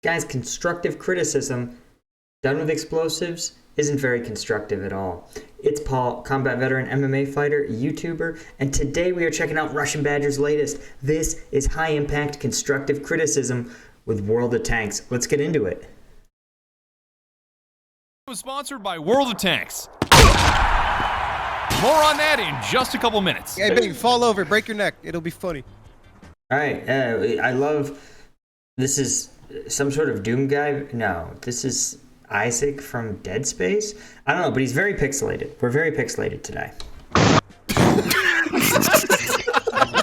Guys, constructive criticism done with explosives isn't very constructive at all. It's Paul, combat veteran, MMA fighter, YouTuber, and today we are checking out RussianBadger's latest. This is high-impact constructive criticism with World of Tanks. Let's get into it. It was sponsored by World of Tanks. More on that in just a couple minutes. Hey, Big, fall over, break your neck. It'll be funny. All right, I love... This is some sort of Doom guy? No, this is Isaac from Dead Space? I don't know, but he's very pixelated. We're very pixelated today.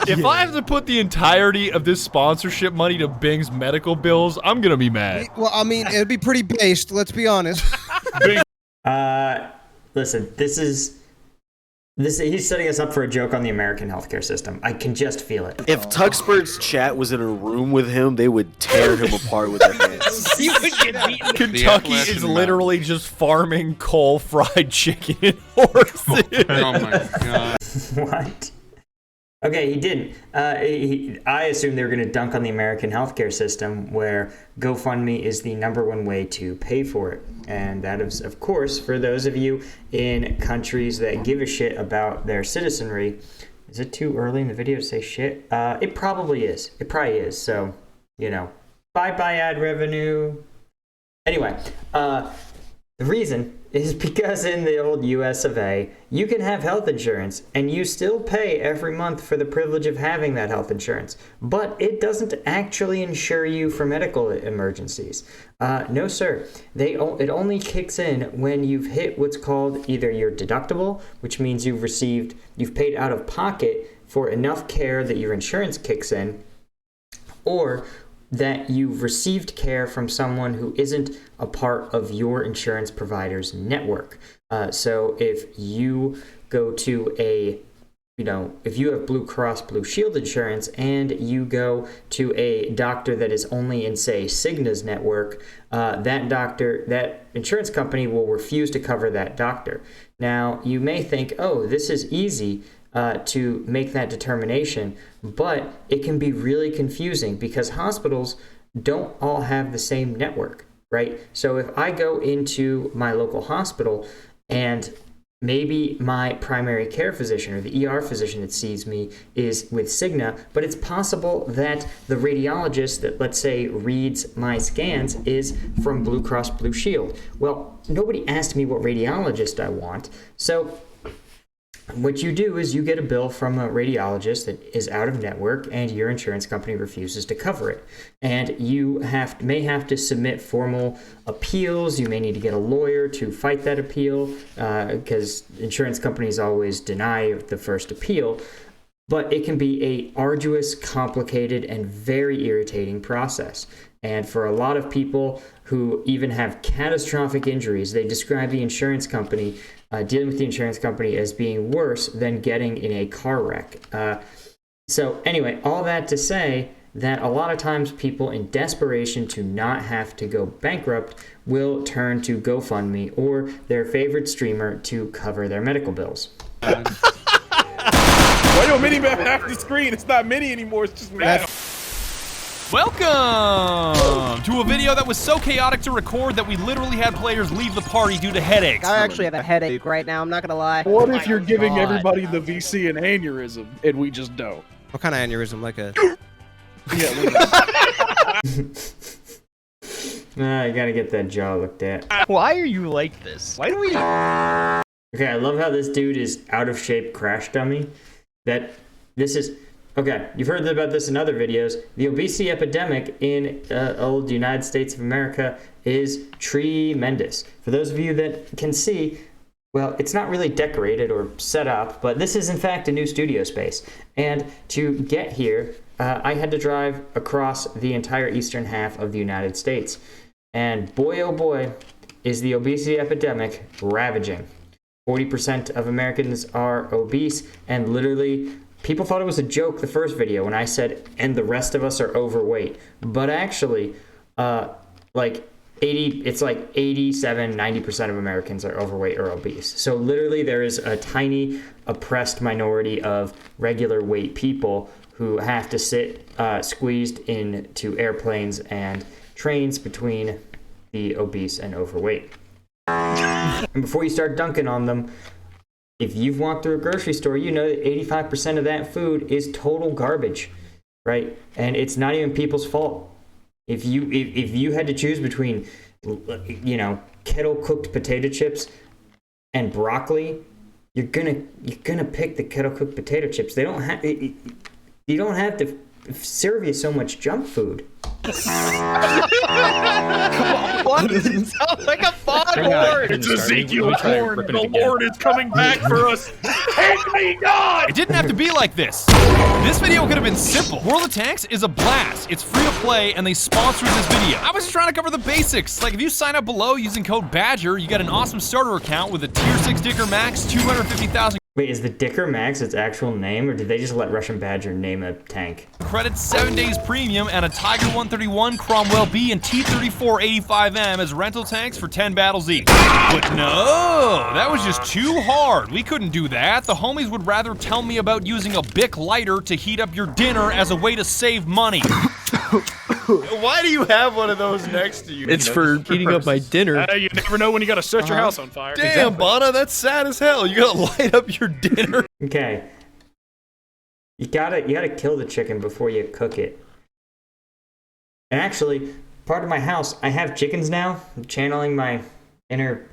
If I have to put the entirety of this sponsorship money to Bing's medical bills, I'm gonna be mad. Well, I mean, it'd be pretty based, let's be honest. Bing. Listen, he's setting us up for a joke on the American healthcare system. I can just feel it. If Tuxpert's chat was in a room with him, they would tear him apart with their hands. You would get beaten. Kentucky is literally just farming coal, fried chicken, and horses. Oh my god. What? Okay, he didn't. I assumed they were going to dunk on the American healthcare system, where GoFundMe is the #1 way to pay for it. And that is, of course, for those of you in countries that give a shit about their citizenry. Is it too early in the video to say shit? It probably is. It probably is. So, you know, bye-bye ad revenue. Anyway, the reason is because in the old US of A, you can have health insurance and you still pay every month for the privilege of having that health insurance, but it doesn't actually insure you for medical emergencies. No, sir. It only kicks in when you've hit what's called either your deductible, which means you've paid out of pocket for enough care that your insurance kicks in, or that you've received care from someone who isn't a part of your insurance provider's network. So if you go to if you have Blue Cross Blue Shield insurance and you go to a doctor that is only in, say, Cigna's network, that insurance company will refuse to cover that doctor. Now, you may think, oh, this is easy to make that determination, but it can be really confusing because hospitals don't all have the same network, right? So if I go into my local hospital and maybe my primary care physician or the ER physician that sees me is with Cigna, but it's possible that the radiologist that, let's say, reads my scans is from Blue Cross Blue Shield. Well, nobody asked me what radiologist I want, so what you do is you get a bill from a radiologist that is out of network and your insurance company refuses to cover it. And you may have to submit formal appeals. You may need to get a lawyer to fight that appeal because insurance companies always deny the first appeal. But it can be a arduous, complicated, and very irritating process. And for a lot of people who even have catastrophic injuries, they describe the insurance company, dealing with the insurance company as being worse than getting in a car wreck. So anyway, all that to say that a lot of times people in desperation to not have to go bankrupt will turn to GoFundMe or their favorite streamer to cover their medical bills. Why don't Minimap half the screen? It's not Mini anymore, it's just Map. Welcome to a video that was so chaotic to record that we literally had players leave the party due to headaches. I actually have a headache right now, I'm not gonna lie. What if you're giving everybody the VC an aneurysm and we just don't? What kind of aneurysm? Like a... I gotta get that jaw looked at. Why are you like this? Why do we... Okay, I love how this dude is out of shape crash dummy. Okay, you've heard about this in other videos. The obesity epidemic in old United States of America is tremendous. For those of you that can see, well, it's not really decorated or set up, but this is in fact a new studio space. And to get here, I had to drive across the entire eastern half of the United States. And boy, oh boy, is the obesity epidemic ravaging. 40% of Americans are obese, and literally people thought it was a joke the first video when I said, and the rest of us are overweight. But actually, it's like 87, 90% of Americans are overweight or obese. So literally there is a tiny oppressed minority of regular weight people who have to sit squeezed into airplanes and trains between the obese and overweight. And before you start dunking on them, if you've walked through a grocery store, you know that 85% of that food is total garbage, right? And it's not even people's fault. If you had to choose between, kettle cooked potato chips and broccoli, you're gonna pick the kettle cooked potato chips. You don't have to serve you so much junk food. What? It sounds like a foghorn. It's Ezekiel Horn. The Lord is coming back for us. Take me, God! It didn't have to be like this. This video could have been simple. World of Tanks is a blast. It's free to play, and they sponsored this video. I was just trying to cover the basics. Like, if you sign up below using code BADGER, you get an awesome starter account with a tier 6 Dicker Max, 250,000 Wait, is the Dicker Max its actual name, or did they just let Russian Badger name a tank? credits, 7 days premium, and a Tiger 131, Cromwell B, and T-34 85M as rental tanks for 10 battles each. But no, that was just too hard. We couldn't do that. The homies would rather tell me about using a Bic lighter to heat up your dinner as a way to save money. Why do you have one of those next to you? It's for heating up my dinner. You never know when you gotta set your house on fire. Damn, Bana, that's sad as hell. You gotta light up your dinner. Okay. You gotta kill the chicken before you cook it. And actually, part of my house, I have chickens now. I'm channeling my inner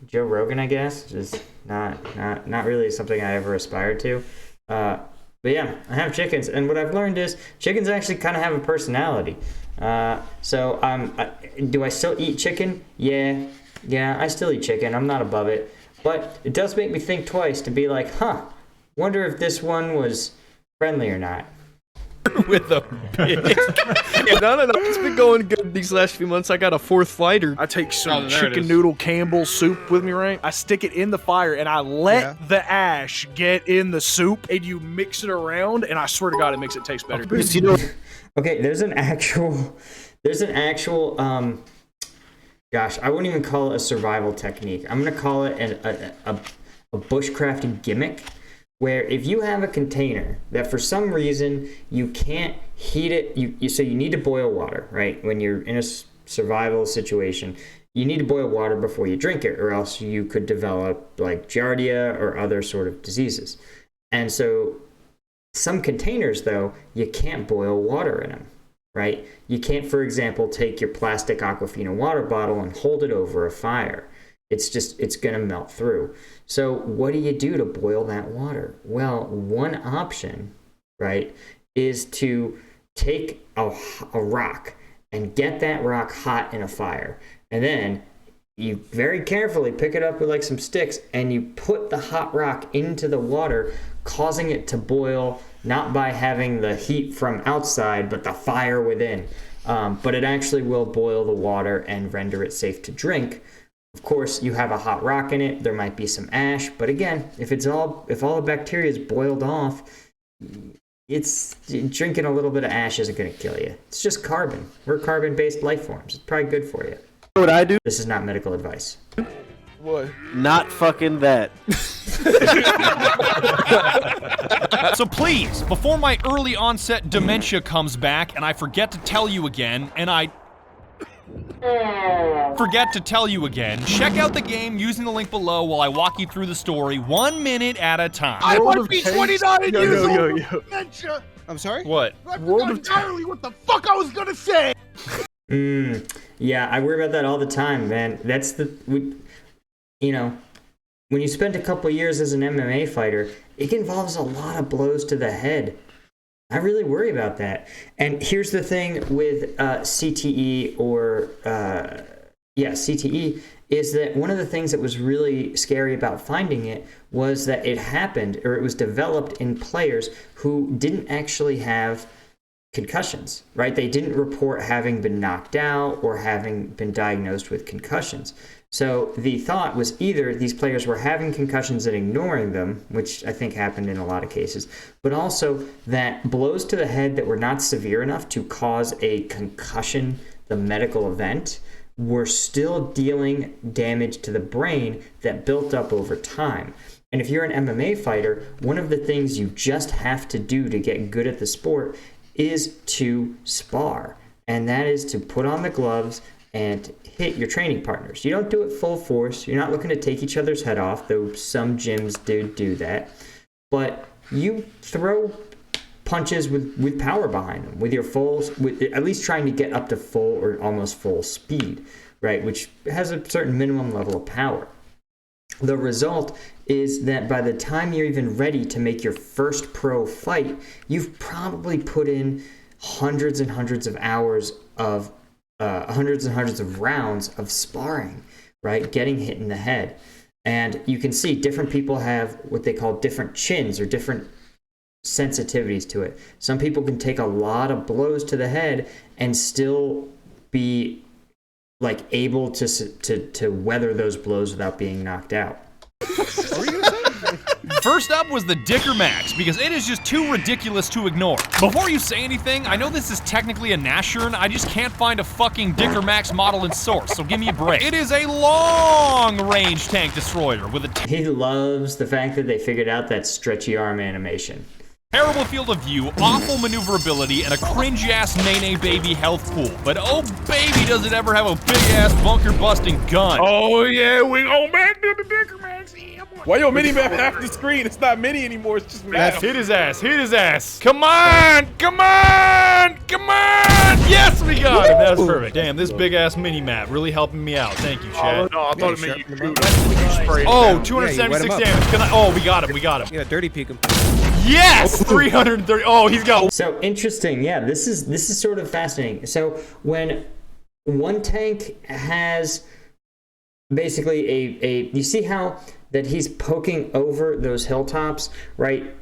Joe Rogan, I guess. Just not really something I ever aspired to. But yeah, I have chickens, and what I've learned is chickens actually kind of have a personality. Do I still eat chicken? Yeah, I still eat chicken. I'm not above it. But it does make me think twice to be like, wonder if this one was friendly or not. With a big. No, it's been going good these last few months. I got a 4th fighter. I take some Oh, there it chicken is. noodle Campbell's soup with me, right? I stick it in the fire and I let the ash get in the soup, and you mix it around, and I swear to God, it makes it taste better. You know, Okay, there's an actual, gosh, I wouldn't even call it a survival technique. I'm gonna call it a bushcrafting gimmick, where if you have a container that for some reason you can't heat it, so you need to boil water, right? When you're in a survival situation, you need to boil water before you drink it, or else you could develop like giardia or other sort of diseases. And so some containers, though, you can't boil water in them, right? You can't, for example, take your plastic Aquafina water bottle and hold it over a fire. It's going to melt through. So what do you do to boil that water? Well, one option, right, is to take a rock and get that rock hot in a fire. And then you very carefully pick it up with like some sticks and you put the hot rock into the water, causing it to boil, not by having the heat from outside, but the fire within. But it actually will boil the water and render it safe to drink. Of course, you have a hot rock in it. There might be some ash, but again, if all the bacteria is boiled off, it's drinking a little bit of ash isn't going to kill you. It's just carbon. We're carbon-based life forms. It's probably good for you. what I do? This is not medical advice. What? Not fucking that. So please, before my early onset dementia comes back and I forget to tell you again, check out the game using the link below while I walk you through the story 1 minute at a time. I might be 29 years old. Yo. I'm sorry? What? I forgot entirely what the fuck I was gonna say. Yeah, I worry about that all the time, man. When you spend a couple years as an MMA fighter, it involves a lot of blows to the head. I really worry about that. And here's the thing with CTE CTE is that one of the things that was really scary about finding it was that it was developed in players who didn't actually have concussions, right? They didn't report having been knocked out or having been diagnosed with concussions. So the thought was either these players were having concussions and ignoring them, which I think happened in a lot of cases, but also that blows to the head that were not severe enough to cause a concussion, the medical event, were still dealing damage to the brain that built up over time. And if you're an MMA fighter, one of the things you just have to do to get good at the sport is to spar. And that is to put on the gloves and hit your training partners. You don't do it full force. You're not looking to take each other's head off, though some gyms do that. But you throw punches with power behind them, with your at least trying to get up to full or almost full speed, right? Which has a certain minimum level of power. The result is that by the time you're even ready to make your first pro fight, you've probably put in hundreds and hundreds of hours of hundreds and hundreds of rounds of sparring, right? Getting hit in the head. And you can see different people have what they call different chins or different sensitivities to it. Some people can take a lot of blows to the head and still be like able to weather those blows without being knocked out. First up was the Dicker Max, because it is just too ridiculous to ignore. Before you say anything, I know this is technically a Nashorn, I just can't find a fucking Dicker Max model in source, so give me a break. It is a long-range tank destroyer with a He loves the fact that they figured out that stretchy arm animation. terrible field of view, awful maneuverability, and a cringe-ass Nene baby health pool. But oh baby, does it ever have a big-ass bunker-busting gun. Oh yeah, we go back to the Dicker Max. Yeah, boy. Why your mini-map half the screen? It's not mini anymore, it's just map. Hit his ass, hit his ass. Come on, come on, come on. Yes, we got him. That was perfect. Damn, this big-ass mini-map really helping me out. Thank you, Chad. No, I thought it meant you Oh, 276 damage. Can I? Oh, we got him, we got him. Yeah, dirty peek him. Yes, 330. Oh, he's got. So interesting. Yeah, this is sort of fascinating. So when one tank has basically a you see how that he's poking over those hilltops, right?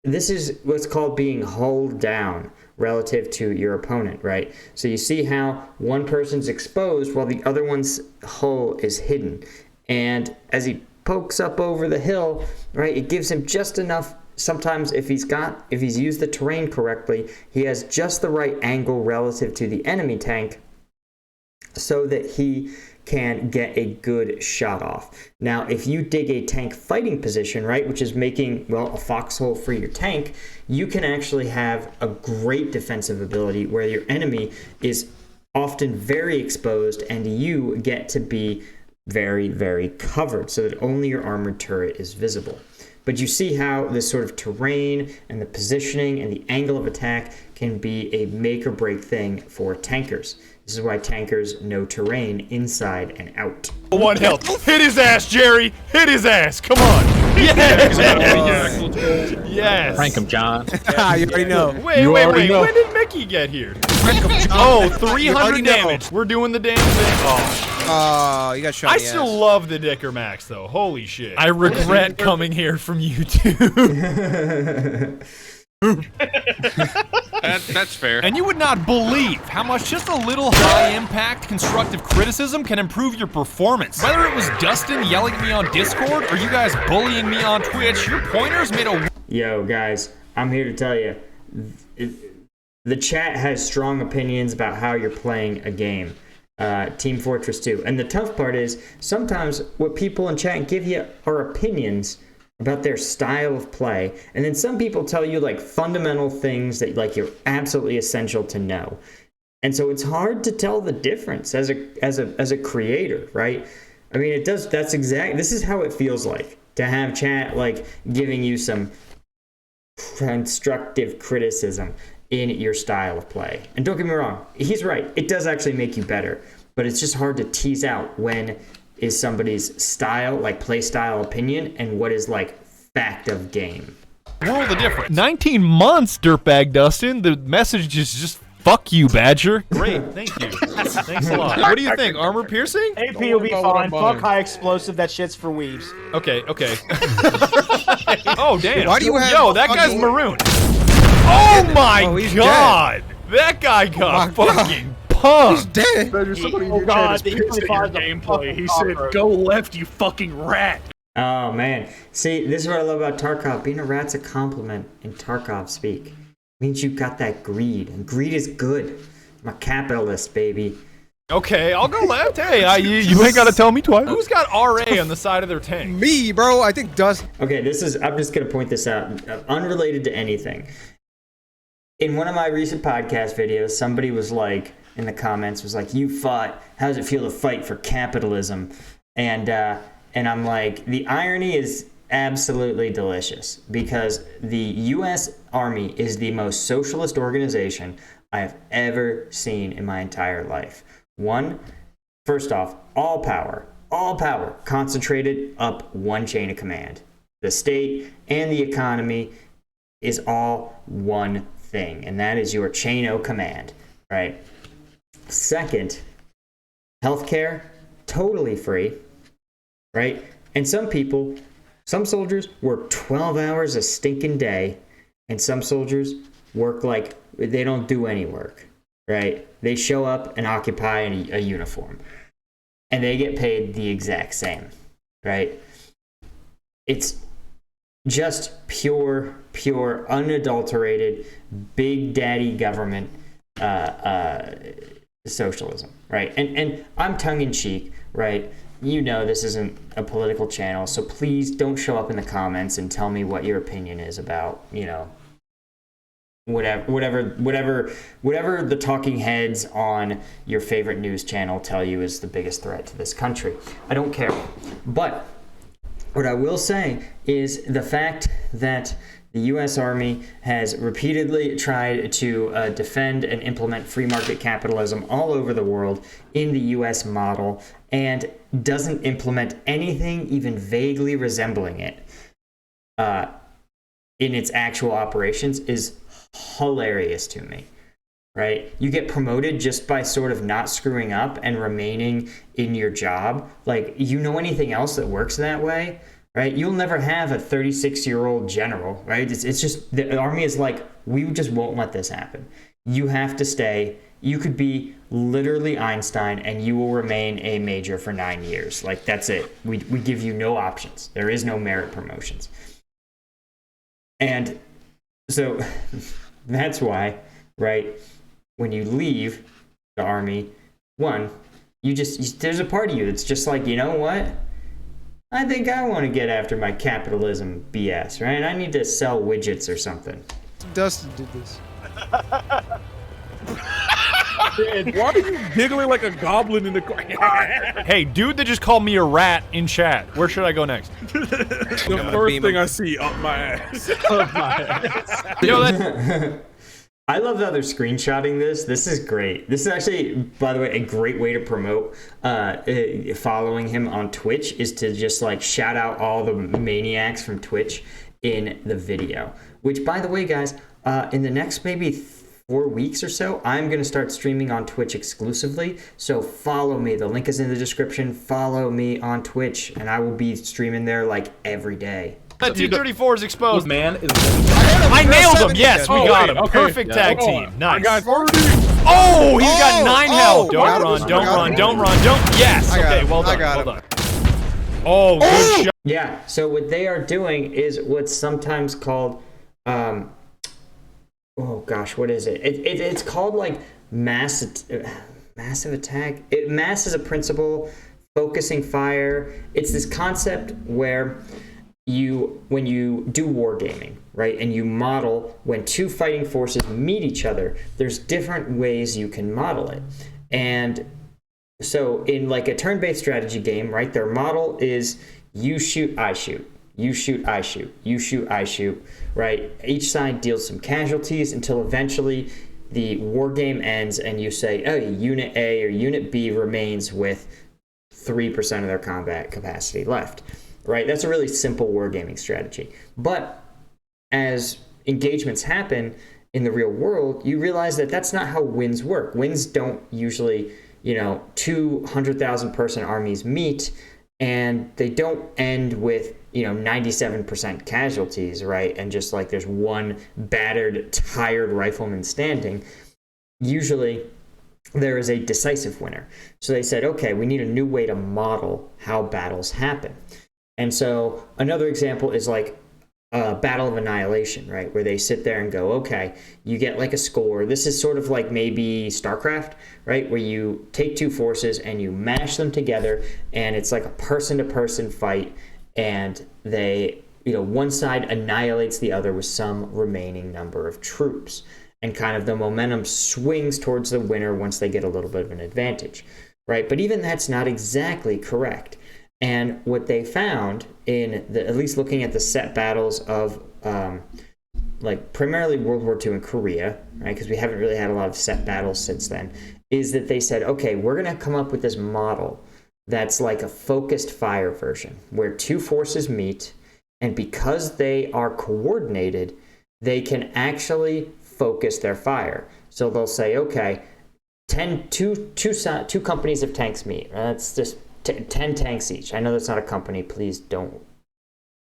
This is what's called being hulled down relative to your opponent, right? So you see how one person's exposed while the other one's hull is hidden. And as he pokes up over the hill, right, it gives him just enough. Sometimes if he's used the terrain correctly, he has just the right angle relative to the enemy tank so that he can get a good shot off. Now, if you dig a tank fighting position, right, which is making, well, a foxhole for your tank, you can actually have a great defensive ability where your enemy is often very exposed and you get to be very, very covered so that only your armored turret is visible. But you see how this sort of terrain and the positioning and the angle of attack can be a make or break thing for tankers. This is why tankers know terrain inside and out. One health. Hit his ass, Jerry. Hit his ass. Come on. Yes. Yes. Prank him, John. You already know. Wait. When did Mickey get here? Oh, 300 damage. We're doing the damn thing. Oh, you got shot. I still love the Dicker Max, though. Holy shit. I regret coming here from YouTube. That's fair. And you would not believe how much just a little high-impact constructive criticism can improve your performance. Whether it was Dustin yelling at me on Discord or you guys bullying me on Twitch, your pointers made a... Yo, guys, I'm here to tell you, the chat has strong opinions about how you're playing a game. Team Fortress 2. And the tough part is, sometimes what people in chat give you are opinions about their style of play, and then some people tell you like fundamental things that like you're absolutely essential to know. And so it's hard to tell the difference as a creator, right? I mean, this is how it feels like to have chat like giving you some constructive criticism in your style of play. And don't get me wrong, he's right. It does actually make you better, but it's just hard to tease out when is somebody's style, like play style opinion, and what is like fact of game. World of difference. 19 months, dirtbag Dustin. The message is just fuck you, Badger. Great, thank you. Thanks a lot. What do you think? Armor piercing? AP will be fine. Fuck high explosive. That shit's for weebs. Okay. Oh damn. Why do you have? Yo, that guy's maroon. Oh my god! That guy got fucking punked. He's dead. Oh god, the gameplay. He said, "Go left, you fucking rat." Oh man, see, this is what I love about Tarkov. Being a rat's a compliment in Tarkov speak. It means you got that greed, and greed is good. I'm a capitalist, baby. Okay, I'll go left. Hey, you ain't got to tell me twice. Who's got RA on the side of their tank? Me, bro. I think Dust. Okay, I'm just going to point this out, unrelated to anything. In one of my recent podcast videos, somebody was like, in the comments, was like, you fought, how does it feel to fight for capitalism? And I'm like, the irony is absolutely delicious, because the U.S. Army is the most socialist organization I have ever seen in my entire life. First off, all power concentrated up one chain of command. The state and the economy is all one thing, and that is your chain of command, right? Second, healthcare, totally free, right? And some soldiers work 12 hours a stinking day, and some soldiers work like they don't do any work, right? They show up and occupy a uniform, and they get paid the exact same, right? It's just pure, unadulterated, big daddy government socialism, right? And I'm tongue-in-cheek, right? You know this isn't a political channel, so please don't show up in the comments and tell me what your opinion is about, whatever the talking heads on your favorite news channel tell you is the biggest threat to this country. I don't care. But what I will say is the fact that the U.S. Army has repeatedly tried to defend and implement free market capitalism all over the world in the U.S. model, and doesn't implement anything even vaguely resembling it in its actual operations is hilarious to me, right? You get promoted just by sort of not screwing up and remaining in your job. Like, anything else that works that way? Right? You'll never have a 36-year-old general, right? It's just, the Army is like, we just won't let this happen. You have to stay. You could be literally Einstein and you will remain a major for 9 years. Like, that's it. We give you no options. There is no merit promotions. And so that's why, right, when you leave the Army, there's a part of you that's just like, you know what? I think I want to get after my capitalism BS, right? I need to sell widgets or something. Dustin did this. Why are you giggling like a goblin in the corner? Hey, dude that just called me a rat in chat. Where should I go next? The first thing I see, up my ass. Up my ass. I love how they're screenshotting this. This is great. This is actually, by the way, a great way to promote following him on Twitch, is to just like shout out all the maniacs from Twitch in the video. Which, by the way, guys, in the next maybe 4 weeks or so, I'm going to start streaming on Twitch exclusively. So follow me. The link is in the description. Follow me on Twitch, and I will be streaming there like every day. That 234 is exposed. Man is. I nailed him. Yes, we got him. okay. Perfect tag team. Nice. Oh, he's got 9 health. Don't got him. run. Don't I got run. him. Don't run. Don't. Yes. I got Okay. him. Well I done. got Well him. done. Oh, good shot. Yeah, so what they are doing is what's sometimes called, oh gosh, what is it? It's called like massive attack. Mass is a principle, focusing fire. It's this concept where when you do wargaming, right, and you model when two fighting forces meet each other, there's different ways you can model it. And so in like a turn-based strategy game, right, their model is you shoot, I shoot. You shoot, I shoot. You shoot, I shoot, right? Each side deals some casualties until eventually the war game ends and you say, oh, Unit A or Unit B remains with 3% of their combat capacity left, right? That's a really simple wargaming strategy. But as engagements happen in the real world, you realize that that's not how wins work. Wins don't usually, 200,000 person armies meet, and they don't end with 97% casualties, right? And just like there's one battered, tired rifleman standing. Usually there is a decisive winner. So they said, okay, we need a new way to model how battles happen. And so another example is like battle of annihilation, right? Where they sit there and go, okay, you get like a score. This is sort of like maybe StarCraft, right? Where you take two forces and you mash them together, and it's like a person-to-person fight, and they, one side annihilates the other with some remaining number of troops. And kind of the momentum swings towards the winner once they get a little bit of an advantage, right? But even that's not exactly correct. And what they found at least looking at the set battles of like primarily World War II and Korea, right? Because we haven't really had a lot of set battles since then, is that they said, okay, we're going to come up with this model that's like a focused fire version where two forces meet, and because they are coordinated, they can actually focus their fire. So they'll say, okay, two companies of tanks meet. That's just 10 tanks each. I know that's not a company. Please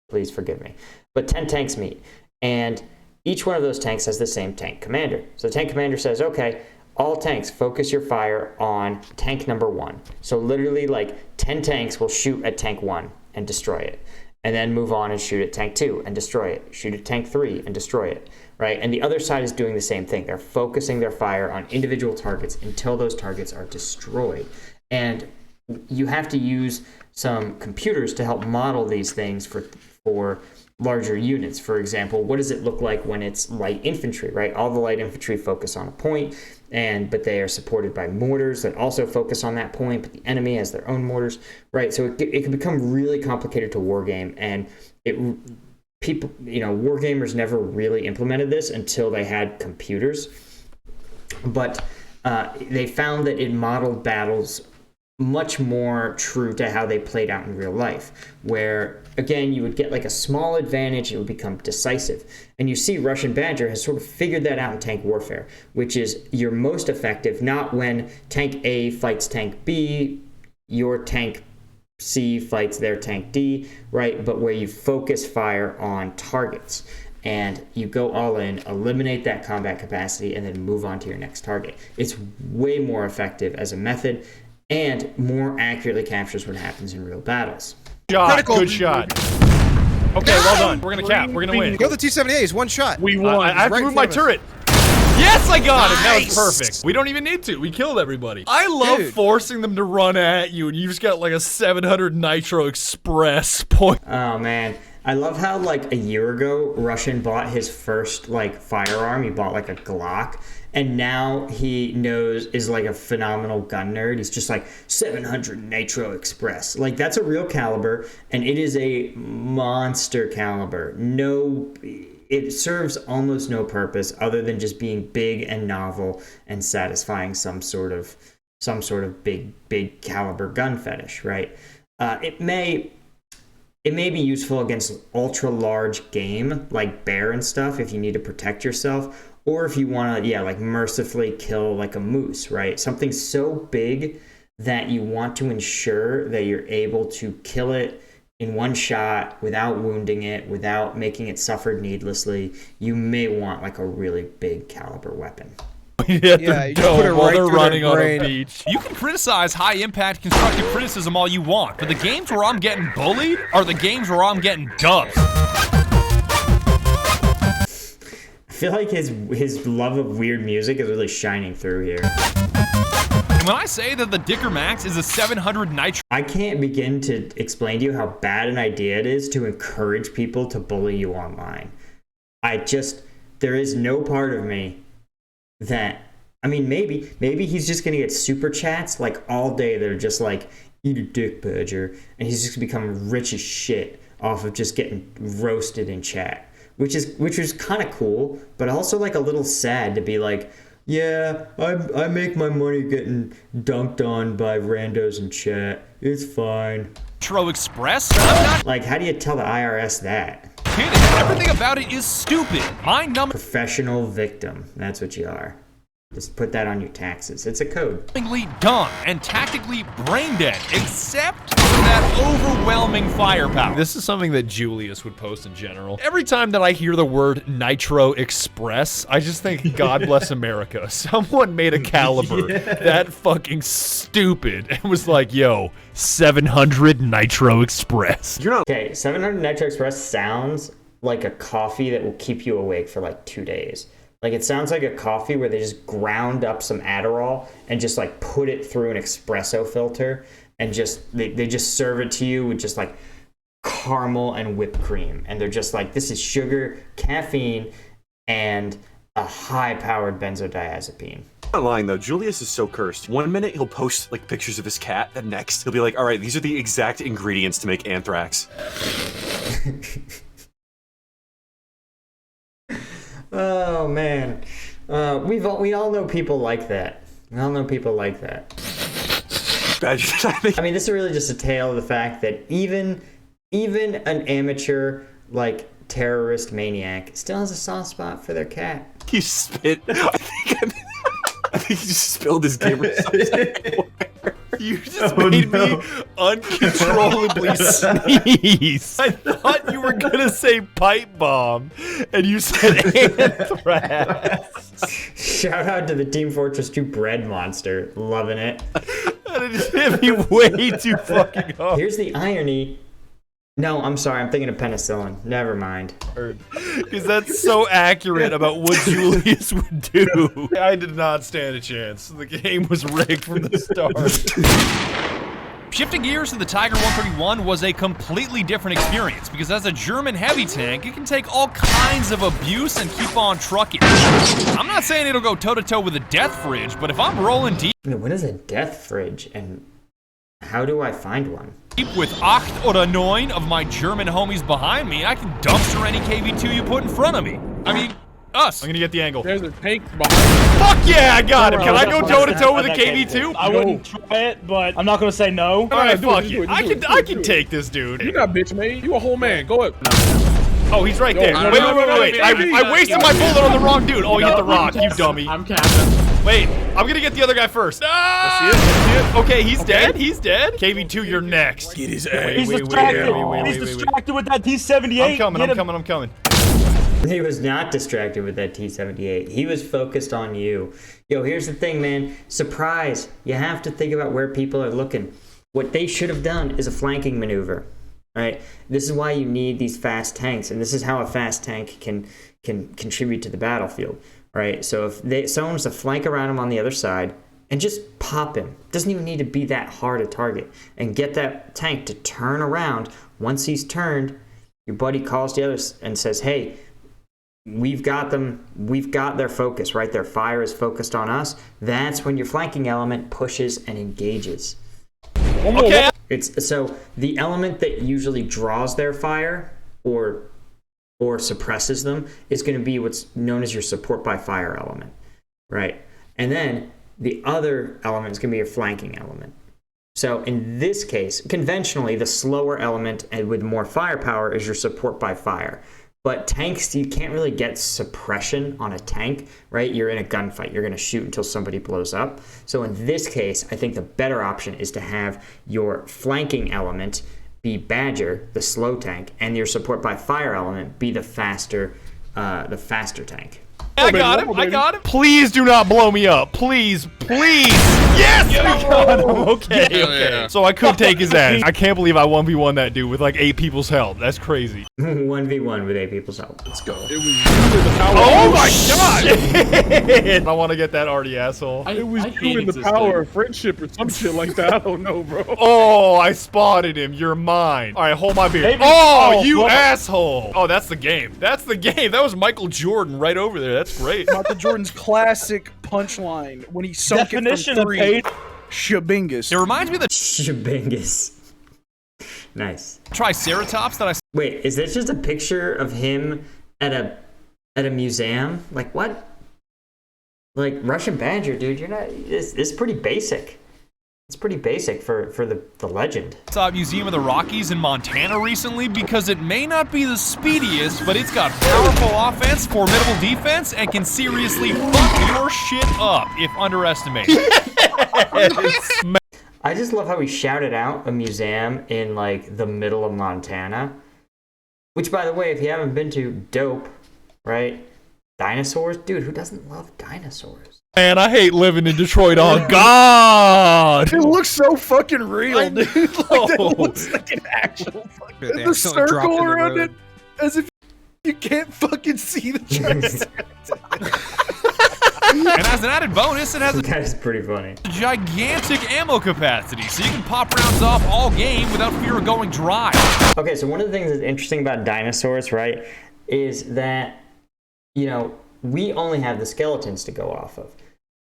forgive me. But 10 tanks meet. And each one of those tanks has the same tank commander. So the tank commander says, okay, all tanks, focus your fire on tank number 1. So literally like 10 tanks will shoot at tank 1 and destroy it. And then move on and shoot at tank 2 and destroy it. Shoot at tank 3 and destroy it, right? And the other side is doing the same thing. They're focusing their fire on individual targets until those targets are destroyed. And you have to use some computers to help model these things for larger units. For example, what does it look like when it's light infantry, right? All the light infantry focus on a point, but they are supported by mortars that also focus on that point, but the enemy has their own mortars, right? So it can become really complicated to wargame, and wargamers never really implemented this until they had computers. But they found that it modeled battles much more true to how they played out in real life, where again you would get like a small advantage, it would become decisive. And you see RussianBadger has sort of figured that out in tank warfare, which is you're most effective not when tank A fights tank B, your tank C fights their tank D, right? But where you focus fire on targets and you go all in, eliminate that combat capacity, and then move on to your next target. It's way more effective as a method, and more accurately captures what happens in real battles. Good shot. Okay, well done. We're gonna cap. We're gonna win. Kill the T-78s, one shot. We won. I have to move my turret. Yes, I got it. That was perfect. We don't even need to. We killed everybody. I love forcing them to run at you, and you just got like a 700 Nitro Express point. Oh man, I love how like a year ago, Russian bought his first like firearm. He bought like a Glock. And now he is like a phenomenal gun nerd. He's just like 700 Nitro Express. Like that's a real caliber, and it is a monster caliber. It serves almost no purpose other than just being big and novel and satisfying some sort of big caliber gun fetish, right? It may be useful against ultra large game like bear and stuff if you need to protect yourself. Or if you want to, like mercifully kill like a moose, right? Something so big that you want to ensure that you're able to kill it in one shot without wounding it, without making it suffer needlessly. You may want like a really big caliber weapon. You put it while they're through running their on a brain. beach. You can criticize high-impact constructive criticism all you want, but the games where I'm getting bullied are the games where I'm getting dubbed. I feel like his love of weird music is really shining through here. And when I say that the Dicker Max is a 700 Nitro... I can't begin to explain to you how bad an idea it is to encourage people to bully you online. There is no part of me that... I mean, maybe he's just going to get super chats like all day that are just like, eat a dick, Badger. And he's just going to become rich as shit off of just getting roasted in chat. Which is kind of cool, but also like a little sad to be like, yeah, I make my money getting dunked on by randos in chat. It's fine. Nitro Express? I'm not Like, how do you tell the IRS that? kidding. Everything about it is stupid. My number... Professional victim. That's what you are. Just put that on your taxes. It's a code. Dumb and tactically brain dead, except for that overwhelming firepower. This is something that Julius would post in general. Every time that I hear the word Nitro Express, I just think, God bless America. Someone made a caliber that fucking stupid and was like, yo, 700 Nitro Express. Okay, 700 Nitro Express sounds like a coffee that will keep you awake for like 2 days. Like it sounds like a coffee where they just ground up some Adderall and just like put it through an espresso filter and just they just serve it to you with just like caramel and whipped cream. And they're just like, this is sugar, caffeine, and a high-powered benzodiazepine. I'm not lying though, Julius is so cursed. One minute he'll post like pictures of his cat, the next he'll be like, all right, these are the exact ingredients to make anthrax. Oh man, we all know people like that. We all know people like that. I mean, this is really just a tale of the fact that even an amateur like terrorist maniac still has a soft spot for their cat. He spit. I think he just spilled his gamer subs everywhere. You just made me uncontrollably sneeze. I thought you were gonna say pipe bomb, and you said anthrax. Shout out to the Team Fortress 2 bread monster. Loving it. That just hit me way too fucking hard. Here's the irony. No, I'm sorry. I'm thinking of penicillin. Never mind. Because that's so accurate about what Julius would do. I did not stand a chance. The game was rigged from the start. Shifting gears to the Tiger 131 was a completely different experience because as a German heavy tank, it can take all kinds of abuse and keep on trucking. I'm not saying it'll go toe-to-toe with a death fridge, but if I'm rolling deep... What is a death fridge, and how do I find one? With 8 or 9 of my German homies behind me, I can dumpster any KV2 you put in front of me. I mean, us. I'm gonna get the angle. There's a tank behind. Fuck yeah, I got him. Can I go toe to toe with a KV2? I wouldn't try it, but I'm not gonna say no. All right, fuck it. I can take this dude. You're not bitch made. You a whole man. Go up. Oh, he's right there. Wait. I wasted my bullet on the wrong dude. Oh, you hit the rock, you dummy. I'm capping. Wait, I'm gonna get the other guy first. Ah! Okay, he's dead. He's dead. KV2, you're next. Get his ass. He's distracted. He's distracted with that T-78. I'm coming. He was not distracted with that T-78. He was focused on you. Yo, here's the thing, man. Surprise. You have to think about where people are looking. What they should have done is a flanking maneuver. Right? This is why you need these fast tanks, and this is how a fast tank can contribute to the battlefield. Right? So if someone was to flank around him on the other side and just pop him, doesn't even need to be that hard a target, and get that tank to turn around. Once he's turned, your buddy calls the others and says, hey, we've got them, we've got their focus, right? Their fire is focused on us. That's when your flanking element pushes and engages. Okay. It's so the element that usually draws their fire or suppresses them is going to be what's known as your support by fire element, right? And then the other element is going to be your flanking element. So in this case, conventionally, the slower element and with more firepower is your support by fire. But tanks, you can't really get suppression on a tank, right? You're in a gunfight. You're going to shoot until somebody blows up. So in this case, I think the better option is to have your flanking element be Badger, the slow tank, and your support by fire element be the faster tank. I got him. Please do not blow me up. Please. Yes! I got him. Okay. Yeah. So I could take his ass. I can't believe I 1v1 that dude with like 8 people's help. That's crazy. 1v1 with 8 people's help. Let's go. It was you in the power. Oh my god! Shit. I want to get that arty asshole. It was you in the power of friendship or some shit like that. I don't know, bro. Oh, I spotted him. You're mine. All right, hold my beer. You asshole. Oh, that's the game. That was Michael Jordan right over there. That's great. Michael Jordan's classic punchline when he sunk Definition it from 3. of Shabingus. It reminds me of the Shabingus. Nice. Triceratops that I... Wait, is this just a picture of him at a museum? Like what? Like Russian Badger, dude. You're not. It's pretty basic. It's pretty basic for the legend. saw at Museum of the Rockies in Montana recently because it may not be the speediest, but it's got powerful offense, formidable defense, and can seriously fuck your shit up if underestimated. I just love how he shouted out a museum in like the middle of Montana. Which, by the way, if you haven't been to, dope, right? Dinosaurs? Dude, who doesn't love dinosaurs? Man, I hate living in Detroit. Oh, God! It looks so fucking real, dude. Like, know. that looks like an actual fucking... The circle around it, as if You can't fucking see the chest. And as an added bonus, it has a That is pretty funny. gigantic ammo capacity, so you can pop rounds off all game without fear of going dry. Okay, so one of the things that's interesting about dinosaurs, right, is that, you know, we only have the skeletons to go off of.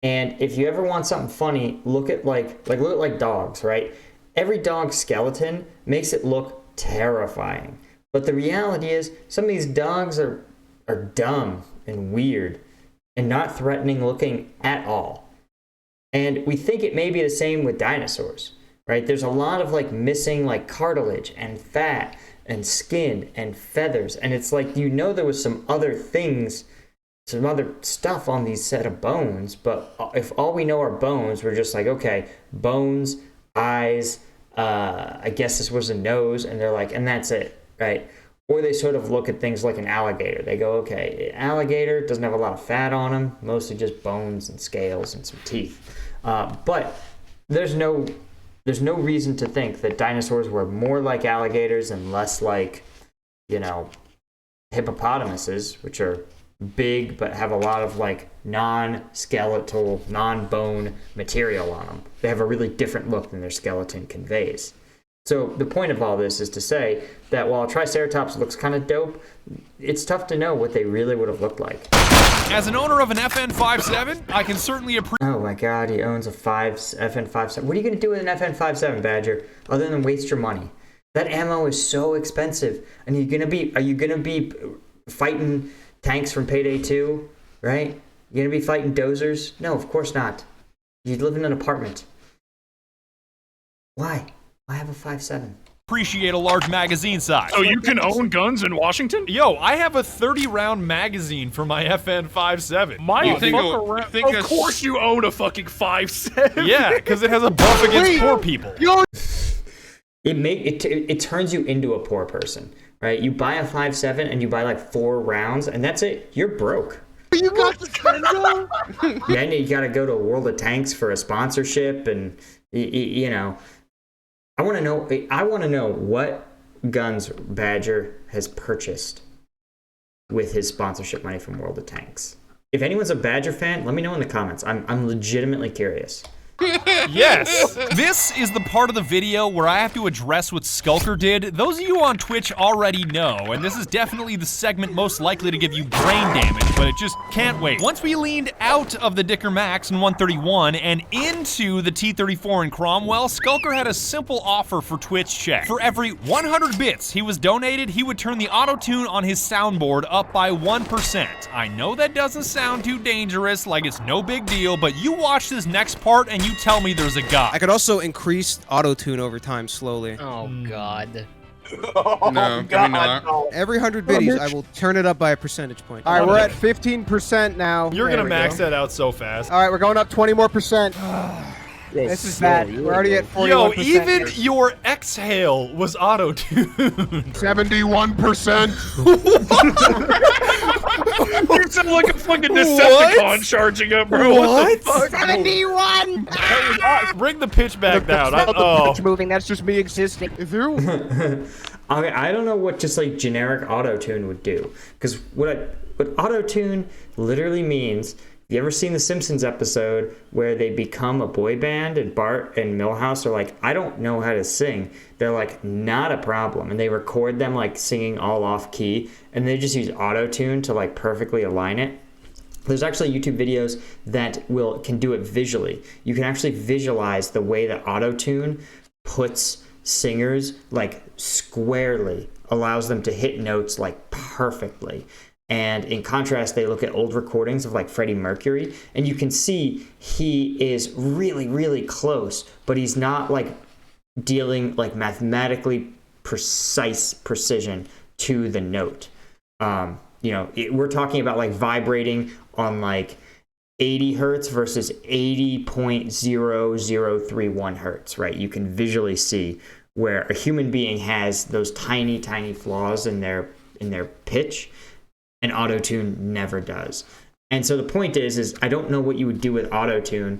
And if you ever want something funny, look at look at dogs, right? Every dog's skeleton makes it look terrifying. But the reality is, some of these dogs are dumb and weird and not threatening looking at all. And we think it may be the same with dinosaurs, right? There's a lot of like missing like cartilage and fat and skin and feathers. And it's like, you know, there was some other things, some other stuff on these set of bones. But if all we know are bones, we're just like, okay, bones, eyes, I guess this was a nose. And they're like, and that's it, right? Or they sort of look at things like an alligator. They go, okay, alligator doesn't have a lot of fat on them, mostly just bones and scales and some teeth. But there's no reason to think that dinosaurs were more like alligators and less like, you know, hippopotamuses, which are big but have a lot of like non-skeletal, non-bone material on them. They have a really different look than their skeleton conveys. So the point of all this is to say that while Triceratops looks kind of dope, it's tough to know what they really would have looked like. As an owner of an FN57, I can certainly appreciate. Oh my God, he owns a FN57. What are you going to do with an FN57, Badger, other than waste your money? That ammo is so expensive. And are you gonna be fighting tanks from Payday 2, right? You gonna be fighting dozers? No, of course not. You live in an apartment. Why? I have a 5.7. Appreciate a large magazine size. So you can own guns in Washington? Yo, I have a 30-round magazine for my FN57. Of course you own a fucking 5.7. Yeah, because it has a buff against poor people. It turns you into a poor person, right? You buy a 5.7 and you buy like 4 rounds, and that's it. You're broke. You got the Kendo? Then you got to go to World of Tanks for a sponsorship, and you know. I want to know what guns Badger has purchased with his sponsorship money from World of Tanks. If anyone's a Badger fan, let me know in the comments. I'm legitimately curious. Yes! This is the part of the video where I have to address what Skulker did. Those of you on Twitch already know, and this is definitely the segment most likely to give you brain damage, but it just can't wait. Once we leaned out of the Dicker Max in 131 and into the T-34 in Cromwell, Skulker had a simple offer for Twitch chat. For every 100 bits he was donated, he would turn the auto-tune on his soundboard up by 1%. I know that doesn't sound too dangerous, like it's no big deal, but you watch this next part and you tell me there's a God. I could also increase auto-tune over time slowly. Oh, God. No, can we not? Every 100 biddies, I will turn it up by a percentage point. All right, we're at 15% now. You're There gonna we max go. that out so fast. All right, we're going up 20 more percent. This is bad. We're already at 41%. Yo, even your exhale was auto-tuned. 71%. You sound like a fucking Decepticon charging up, bro. What the fuck? 71! Bring the pitch back down. It's moving. That's just me existing. Okay, I don't know what just like generic auto-tune would do, because what auto-tune literally means. You ever seen the Simpsons episode where they become a boy band and Bart and Milhouse are like, I don't know how to sing. They're like, not a problem. And they record them like singing all off key, and they just use auto-tune to like perfectly align it. There's actually YouTube videos that can do it visually. You can actually visualize the way that auto-tune puts singers like squarely, allows them to hit notes like perfectly. And in contrast, they look at old recordings of like Freddie Mercury, and you can see he is really, really close, but he's not like dealing like mathematically precise precision to the note. We're talking about like vibrating on like 80 hertz versus 80.0031 hertz, right? You can visually see where a human being has those tiny, tiny flaws in their pitch. And auto-tune never does. And so the point is I don't know what you would do with auto-tune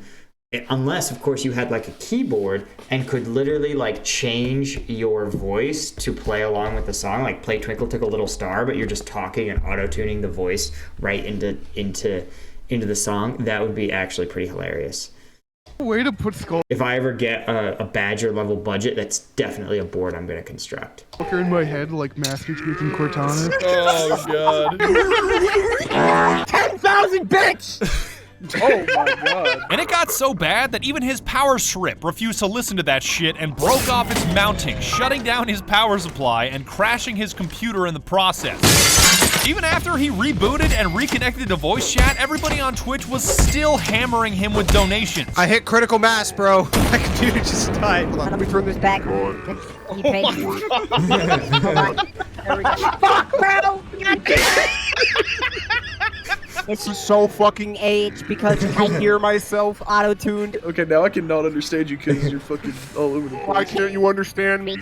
unless of course you had like a keyboard and could literally like change your voice to play along with the song, like play Twinkle Tickle Little Star, but you're just talking and auto-tuning the voice right into the song. That would be actually pretty hilarious. Way to put Skull If I ever get a Badger level budget, that's definitely a board I'm gonna construct. in my head like Master Chief and Cortana. Oh god. 10,000 bits! Oh my god. And it got so bad that even his power strip refused to listen to that shit and broke off its mounting, shutting down his power supply and crashing his computer in the process. Even after he rebooted and reconnected to voice chat, everybody on Twitch was still hammering him with donations. I hit critical mass, bro. My computer just died. Hold on. Let me turn this back. You pay me. Hold on. There we go. Fuck, bro! God damn it! This is so fucking aged because I hear myself auto-tuned. Okay, now I cannot understand you because you're fucking all over the place. Why can't you understand me?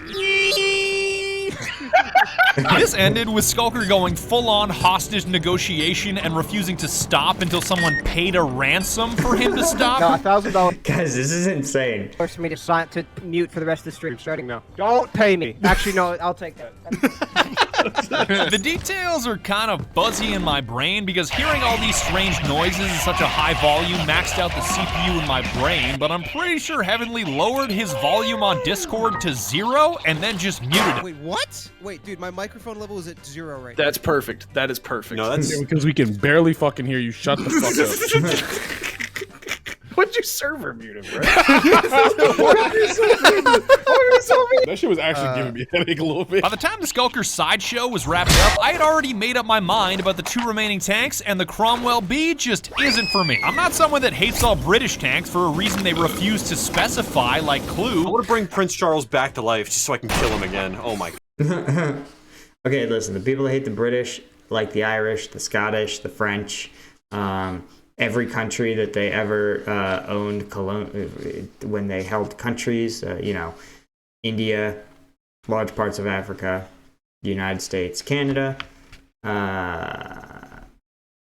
This ended with Skulker going full-on hostage negotiation and refusing to stop until someone paid a ransom for him to stop. No, $1,000 Guys, this is insane. for me to sign to mute for the rest of the stream. Starting now. Don't pay me. Actually, no, I'll take that. The details are kind of fuzzy in my brain because hearing all these strange noises in such a high volume maxed out the CPU in my brain, but I'm pretty sure Heavenly lowered his volume on Discord to 0 and then just muted it. Wait, what? Wait, dude, my microphone level is at 0 right That's perfect. That is perfect. No, that's Because we can barely fucking hear you. Shut the fuck up. What'd you server mute him, bro? That shit was actually giving me a headache a little bit. By the time the Skulker sideshow was wrapped up, I had already made up my mind about the 2 remaining tanks, and the Cromwell B just isn't for me. I'm not someone that hates all British tanks for a reason they refuse to specify, like Clue. I want to bring Prince Charles back to life just so I can kill him again. Oh my god. Okay, listen, the people that hate the British, like the Irish, the Scottish, the French, every country that they ever owned when they held countries, you know, India, large parts of Africa, the United States, Canada,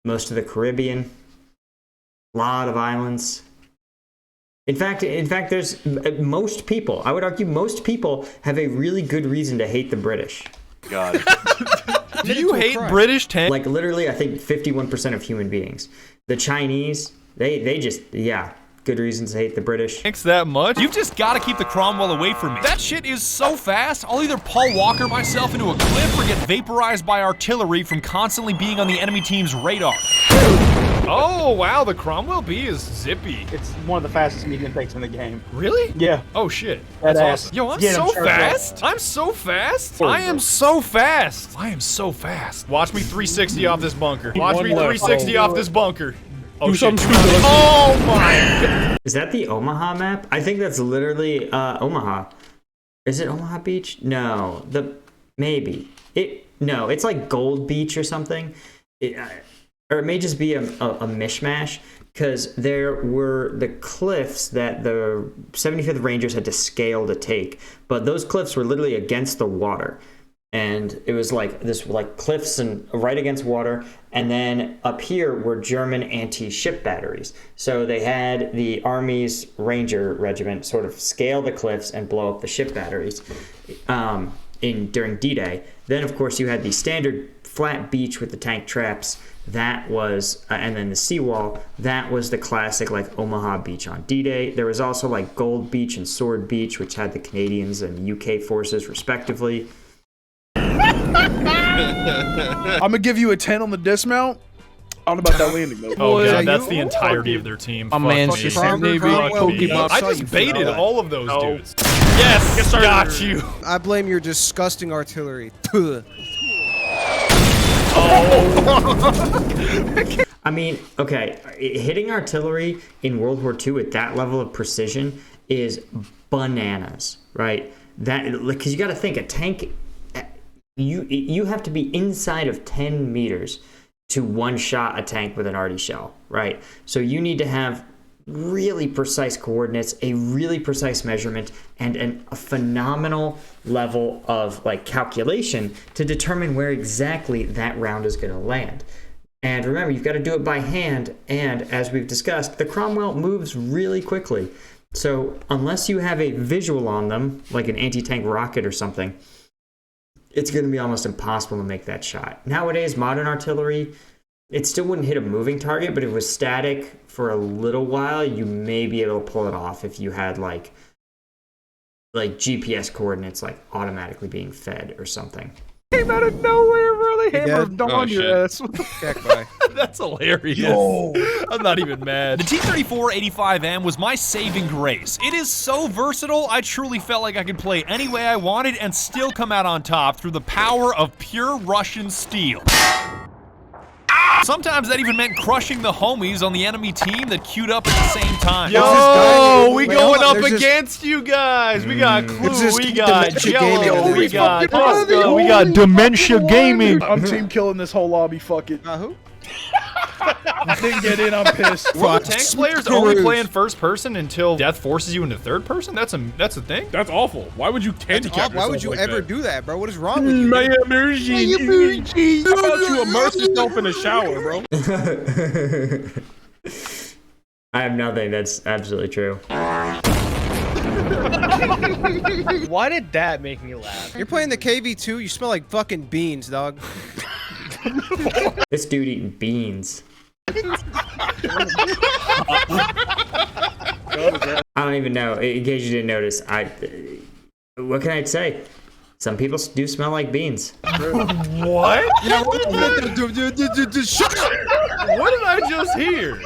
most of the Caribbean, a lot of islands. In fact, there's most people, I would argue most people have a really good reason to hate the British. God. Do you hate British tanks? Like literally, I think 51% of human beings. The Chinese, they just, yeah, good reasons to hate the British. Thanks that much? You've just got to keep the Cromwell away from me. That shit is so fast, I'll either Paul Walker myself into a cliff or get vaporized by artillery from constantly being on the enemy team's radar. Oh, wow, the Cromwell B is zippy. It's one of the fastest medium tanks in the game. Really? Yeah. Oh, shit. That's awesome. Yo, I'm so fast. I'm so fast. I am so fast. I am so fast. Watch me 360 off this bunker. Watch me 360 off this bunker. Oh, shit. Oh, my God. Is that the Omaha map? I think that's literally Omaha. Is it Omaha Beach? No. Maybe. No, it's like Gold Beach or something. Or it may just be a mishmash, because there were the cliffs that the 75th Rangers had to scale to take, but those cliffs were literally against the water, and it was like this, like cliffs and right against water, and then up here were German anti-ship batteries. So they had the Army's Ranger Regiment sort of scale the cliffs and blow up the ship batteries during D-Day. Then of course you had the standard flat beach with the tank traps. That was, and then the seawall, that was the classic like Omaha Beach on D-Day. There was also like Gold Beach and Sword Beach, which had the Canadians and UK forces respectively. I'm gonna give you a 10 on the dismount. I don't know about that landing though. Oh, God, that's the entirety of their team. A man Fuck me. Pokemon. I just baited all of those dudes. Yes, got you. I blame your disgusting artillery. I mean, okay, hitting artillery in World War II at that level of precision is bananas, right? That, because you got to think, a tank, you have to be inside of 10 meters to one-shot a tank with an arty shell, right? So you need to have really precise coordinates, a really precise measurement, and a phenomenal level of like calculation to determine where exactly that round is going to land. And remember, you've got to do it by hand. And as we've discussed, the Cromwell moves really quickly. So unless you have a visual on them, like an anti-tank rocket or something, it's going to be almost impossible to make that shot. Nowadays, modern artillery, it still wouldn't hit a moving target, but if it was static for a little while, you may be able to pull it off if you had like GPS coordinates like automatically being fed or something. Came out of nowhere, bro. They hammered on your ass. What the fuck? That's hilarious. I'm not even mad. The T-34-85M was my saving grace. It is so versatile, I truly felt like I could play any way I wanted and still come out on top through the power of pure Russian steel. Sometimes that even meant crushing the homies on the enemy team that queued up at the same time. Yo, we going up against you guys. We got Clue, we got Jello, we got Tosca, we got Dementia Gaming. I'm team killing this whole lobby. Fuck it. Who? I didn't get in. I'm pissed. Well, tank players only play in first person until death forces you into third person? That's a thing? That's awful. Why would you handicap yourself? Why would you like ever that? do that, bro? What is wrong with you? My immersion. How about you immerse yourself in a shower, bro? I have nothing. That's absolutely true. Why did that make me laugh? You're playing the KV2. You smell like fucking beans, dog. This dude eating beans. I don't even know. In case you didn't notice, what can I say? Some people do smell like beans. What? What did I just hear?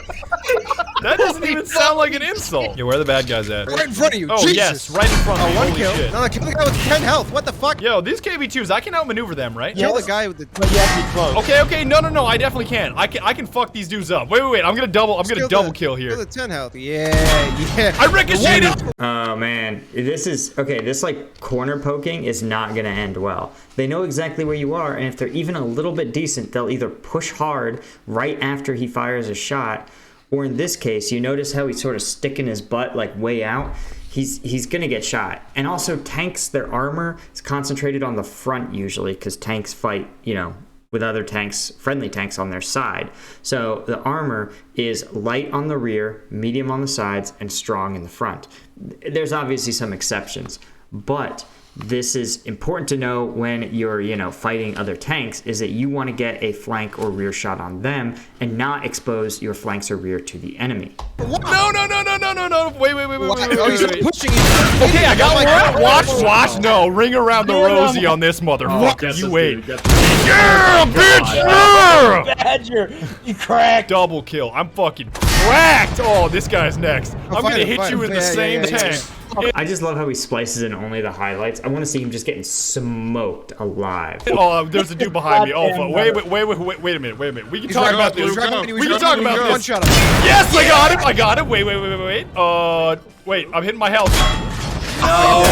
That doesn't even sound like an insult. Yeah, where are the bad guys at? Right in front of you. Oh, Jesus. yes, right in front of me. One Holy kill. shit. No, kill the guy with 10 health. What the fuck? Yo, these KV2s, I can outmaneuver them, right? Kill the guy with the. Okay, no, I definitely can. I can fuck these dudes up. Wait, I'm gonna double kill here. Kill the 10 health. Yeah. I ricocheted. Oh man, this like corner poking is not gonna end well. They know exactly where you are, and if they're even a little bit decent, they'll either push hard right after he fires a shot, or in this case, you notice how he's sort of sticking his butt like way out. He's gonna get shot. And also tanks, their armor is concentrated on the front usually, because tanks fight, with other tanks, friendly tanks on their side. So the armor is light on the rear, medium on the sides, and strong in the front. There's obviously some exceptions, but this is important to know when you're, fighting other tanks, is that you want to get a flank or rear shot on them and not expose your flanks or rear to the enemy. What? No. Wait. Pushing Okay, I got one. Watch. No, ring around the rosy on this motherfucker. You wait. Yeah, bitch! Yeah! Badger, you cracked. Double kill. I'm fucking cracked. Oh, this guy's next. I'm gonna hit you in the same tank. I just love how he splices in only the highlights. I want to see him just getting smoked alive. Oh, there's a dude behind me. Oh, fuck. Wait a minute. We can talk about this. We can talk about this. Yes, I got him. Wait. Wait, I'm hitting my health. No!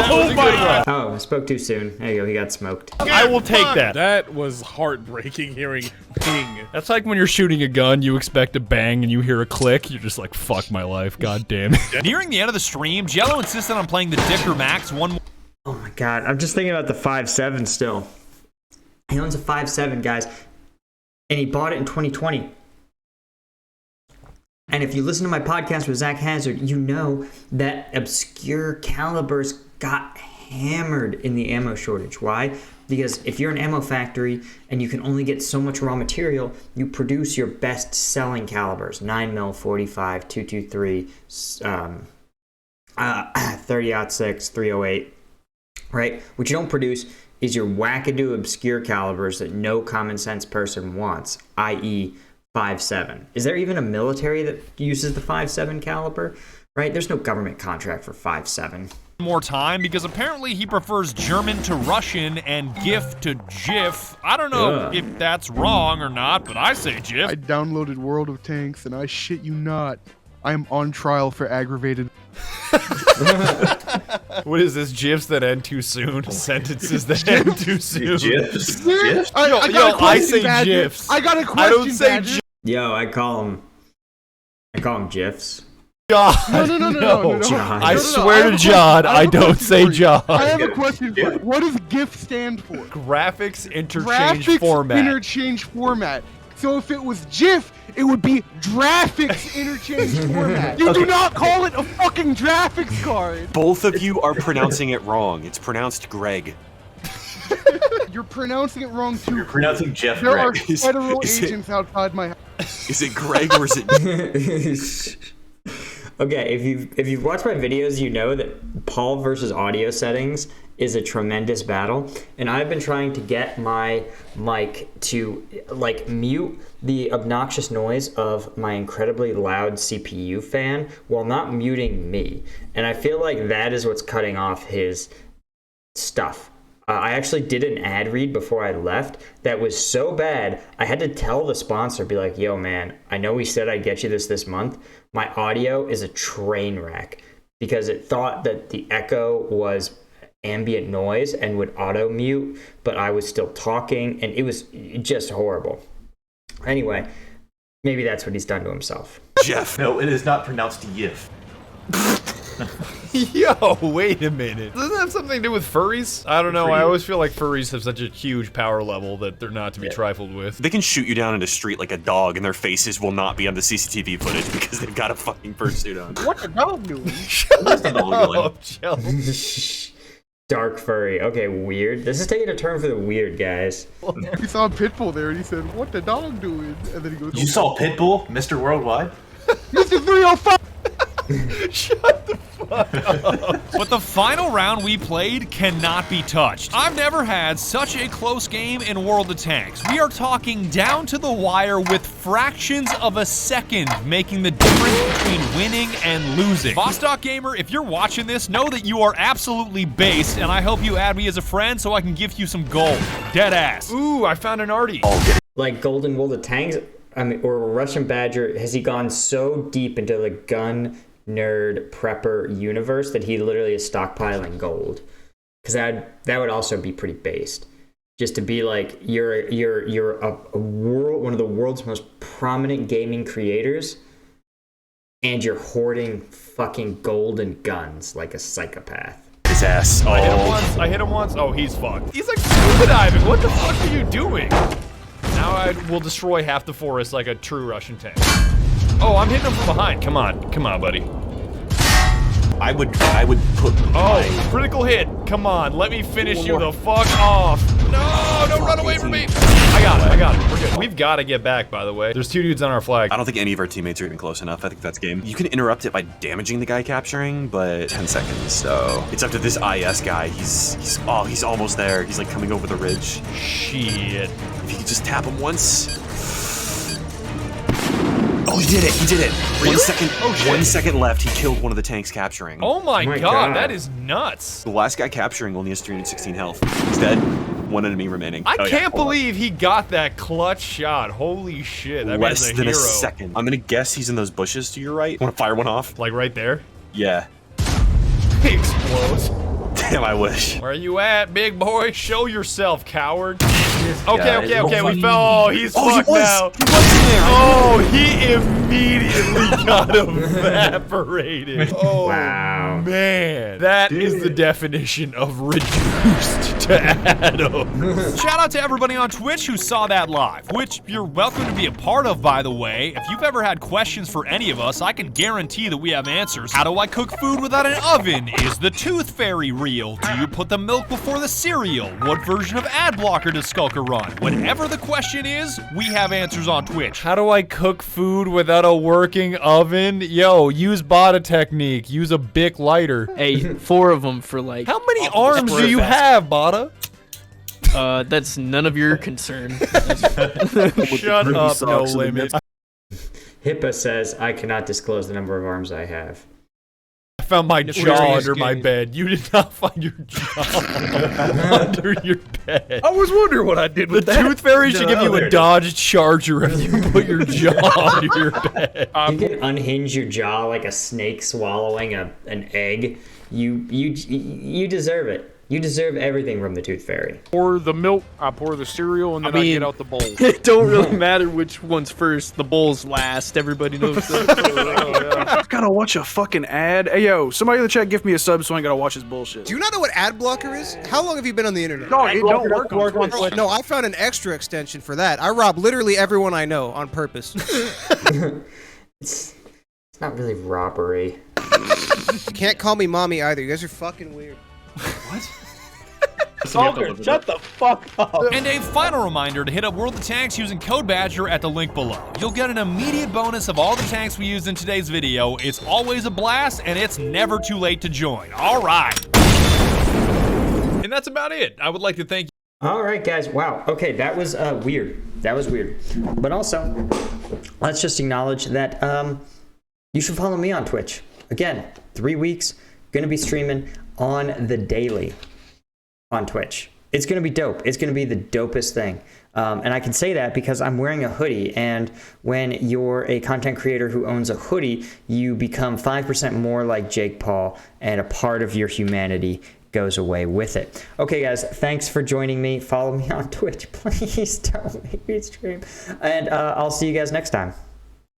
Oh my god! Oh, I spoke too soon. There you go, he got smoked. I will take that. That was heartbreaking hearing ping. That's like when you're shooting a gun, you expect a bang and you hear a click, you're just like, fuck my life, god damn it. Nearing the end of the stream, Jello insisted on playing the Dicker Max one more. Oh my god, I'm just thinking about the 5.7 still. He owns a 5.7, guys, and he bought it in 2020. And if you listen to my podcast with Zach Hazard, you know that obscure calibers got hammered in the ammo shortage. Why? Because if you're an ammo factory and you can only get so much raw material, you produce your best-selling calibers: 9mm, 45, 223, 30-06, 308, right? What you don't produce is your wackadoo obscure calibers that no common sense person wants, i.e., 5.7. Is there even a military that uses the 5.7 caliber? Right? There's no government contract for 5.7. More time, because apparently he prefers German to Russian and GIF to GIF. I don't know if that's wrong or not, but I say GIF. I downloaded World of Tanks and I shit you not, I am on trial for aggravated. What is this? GIFs that end too soon? Sentences that end too soon? GIFs? I say GIFs. I got a question, I don't say Badger. Yo, I call them GIFs. God, No. I swear to John, I don't say John. I have a question for you. What does GIF stand for? Graphics Interchange Format. Interchange Format. So if it was GIF, it would be Graphics Interchange Format. You do not call it a fucking graphics card. Both of you are pronouncing it wrong. It's pronounced Greg. You're pronouncing it wrong too. You're pronouncing Jeff There are Is federal it- agents outside my house. Is it Greg or is it? Okay, if you've watched my videos, you know that Paul versus audio settings is a tremendous battle, and I've been trying to get my mic to like mute the obnoxious noise of my incredibly loud CPU fan while not muting me, and I feel like that is what's cutting off his stuff. I actually did an ad read before I left that was so bad, I had to tell the sponsor, be like, yo, man, I know we said I'd get you this month. My audio is a train wreck because it thought that the echo was ambient noise and would auto mute, but I was still talking, and it was just horrible. Anyway, maybe that's what he's done to himself. Jeff. No, it is not pronounced Yif. Yo, wait a minute. Doesn't that have something to do with furries? I don't know. I always feel like furries have such a huge power level that they're not to be trifled with. They can shoot you down in the street like a dog, and their faces will not be on the CCTV footage because they've got a fucking fursuit on. What the dog doing? Dark furry. Okay, weird. This is taking a turn for the weird, guys. He saw Pitbull there and he said, "What the dog doing?" And then he goes, You saw Pitbull, Mr. Worldwide? Mr. 305! Shut the fuck up. But the final round we played cannot be touched. I've never had such a close game in World of Tanks. We are talking down to the wire with fractions of a second making the difference between winning and losing. Vostok Gamer, if you're watching this, know that you are absolutely based, and I hope you add me as a friend so I can give you some gold. Dead ass. Ooh, I found an arty. Like Golden World of Tanks, I mean, or Russian Badger, has he gone so deep into the gun nerd prepper universe that he literally is stockpiling gold? Because that would also be pretty based. Just to be like, you're a world, one of the world's most prominent gaming creators, and you're hoarding fucking gold and guns like a psychopath. His ass. I hit him once. Oh, he's fucked. He's like scuba diving. What the fuck are you doing? Now I will destroy half the forest like a true Russian tank. Oh, I'm hitting him from behind. Come on, buddy. I would put. Oh, critical hit. Come on, let me finish you the fuck off. No, don't run away from me. I got it. We're good. We've got to get back, by the way. There's 2 dudes on our flag. I don't think any of our teammates are even close enough. I think that's game. You can interrupt it by damaging the guy capturing, but 10 seconds. So it's up to this IS guy. He's almost there. He's like coming over the ridge. Shit. If you could just tap him once. Oh, he did it. Really? 1 second. Oh, shit. 1 second left. He killed one of the tanks capturing. Oh my god, that is nuts. The last guy capturing only has 316 health. He's dead. 1 enemy remaining. I can't believe he got that clutch shot. Holy shit, that man's Less a than hero. a second. I'm gonna guess he's in those bushes to your right. Want to fire one off? Like right there? Yeah. He explodes. Damn, I wish. Where are you at, big boy? Show yourself, coward. Okay, we fell. Oh, he's fucked now. He was in there. Oh, he immediately got evaporated. Oh, wow. Man. That is the definition of reduced to atoms. Shout out to everybody on Twitch who saw that live, which you're welcome to be a part of, by the way. If you've ever had questions for any of us, I can guarantee that we have answers. How do I cook food without an oven? Is the tooth fairy real? Do you put the milk before the cereal? What version of ad blocker does Skulker run? Whatever the question is, we have answers on Twitch. How do I cook food without a working oven? Yo, use Bada technique. Use a Bic lighter. Hey, 4 of them for like... How many arms do you have, Bada? That's none of your concern. Shut up, no limit. HIPAA says I cannot disclose the number of arms I have. I found my jaw under my bed. You did not find your jaw under your bed. I was wondering what I did with that. The tooth fairy should give you a Dodge Charger if you put your jaw under your bed. You can unhinge your jaw like a snake swallowing an egg. You deserve it. You deserve everything from the Tooth Fairy. Pour the milk, I pour the cereal, and then I get out the bowl. It don't really matter which one's first. The bowl's last. Everybody knows that. I gotta watch a fucking ad. Hey, yo, somebody in the chat give me a sub so I ain't gotta watch this bullshit. Do you not know what ad blocker is? How long have you been on the internet? No, it don't work on Twitch. No, I found an extra extension for that. I rob literally everyone I know on purpose. It's not really robbery. You can't call me mommy either. You guys are fucking weird. What? Vulgar, shut the fuck up. And a final reminder to hit up World of Tanks using code Badger at the link below. You'll get an immediate bonus of all the tanks we used in today's video. It's always a blast, and it's never too late to join. All right. And that's about it. I would like to thank you. All right, guys. Wow. Okay, that was weird. That was weird. But also, let's just acknowledge that you should follow me on Twitch. Again, 3 weeks, gonna be streaming on the daily on Twitch. It's gonna be dope. It's gonna be the dopest thing. And I can say that because I'm wearing a hoodie, and when you're a content creator who owns a hoodie, you become 5% more like Jake Paul, and a part of your humanity goes away with it. Okay, guys, thanks for joining me. Follow me on Twitch. Please don't make me stream. And I'll see you guys next time.